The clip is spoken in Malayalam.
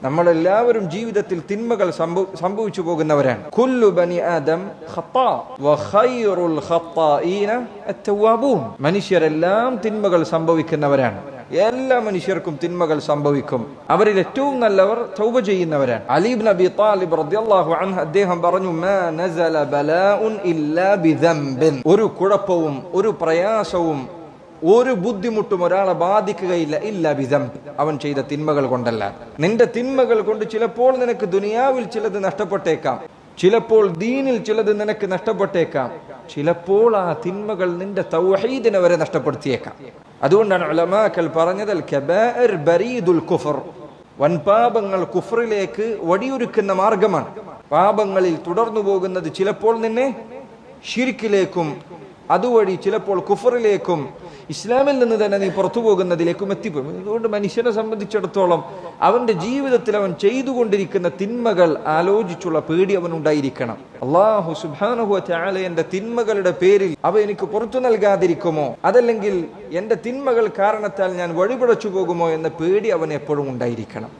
നമ്മളെല്ലാവരും ജീവിതത്തിൽ തിന്മകൾ സംഭവിച്ചു പോകുന്നവരാണ്. കുല്ലു ബനി ആദം ഖത്താ വ ഖൈറുൽ ഖത്താഈന അത്തവാബൂൻ. മനുഷ്യരെല്ലാം തിന്മകൾ സംഭവിക്കുന്നവരാണ്. എല്ലാ മനുഷ്യർക്കും തിന്മകൾ സംഭവിക്കും. അവരിൽ ഏറ്റവും നല്ലവർ തൗബ ചെയ്യുന്നവരാണ്. അലി ഇബ്നു അബി ത്വാലിബ് റളിയല്ലാഹു അൻഹു അദ്ദേഹം പറഞ്ഞു, മാ നസല ബലാഉൻ ഇല്ലാ ബിദംബിൻ. ഒരു കുഴപ്പവും ഒരു പ്രയാസവും ഒരു ബുദ്ധിമുട്ടും ഒരാളെ ബാധിക്കുകയില്ല ഇല്ലാ ബിദംബ്, അവൻ ചെയ്ത തിന്മകൾ കൊണ്ടല്ല. നിന്റെ തിന്മകൾ കൊണ്ട് ചിലപ്പോൾ നിനക്ക് ദുനിയാവിൽ ചിലത് നഷ്ടപ്പെട്ടേക്കാം, ചിലപ്പോൾ ദീനിൽ ചിലത് നിനക്ക് നഷ്ടപ്പെട്ടേക്കാം, ചിലപ്പോൾ ആ തിന്മകൾ നിന്റെ തൗഹീദിനെ വരെ നഷ്ടപ്പെടുത്തിയേക്കാം. അതുകൊണ്ടാണ് ഉലമാക്കൾ പറഞ്ഞത് അൽ കബാഇർ ബരീദുൽ കുഫർ, വൻപാപങ്ങൾ കുഫറിലേക്ക് വടിയൊരുക്കുന്ന മാർഗമാണ്. പാപങ്ങളിൽ തുടർന്നു പോകുന്നത് ചിലപ്പോൾ നിന്നെ ശിർക്കിലേക്കും അതുവഴി ചിലപ്പോൾ കുഫറിലേക്കും ഇസ്ലാമിൽ നിന്ന് തന്നെ നീ പുറത്തു പോകുന്നതിലേക്കും എത്തിപ്പോകും. അതുകൊണ്ട് മനുഷ്യനെ സംബന്ധിച്ചിടത്തോളം അവന്റെ ജീവിതത്തിൽ അവൻ ചെയ്തുകൊണ്ടിരിക്കുന്ന തിന്മകൾ ആലോചിച്ചുള്ള പേടി അവനുണ്ടായിരിക്കണം. അല്ലാഹു സുബ്ഹാനഹു വ തആല എന്റെ തിന്മകളുടെ പേരിൽ അവ എനിക്ക് പുറത്തു നൽകാതിരിക്കുമോ, അതല്ലെങ്കിൽ എന്റെ തിന്മകൾ കാരണത്താൽ ഞാൻ വഴിപിഴച്ചു പോകുമോ എന്ന പേടി അവൻ എപ്പോഴും ഉണ്ടായിരിക്കണം.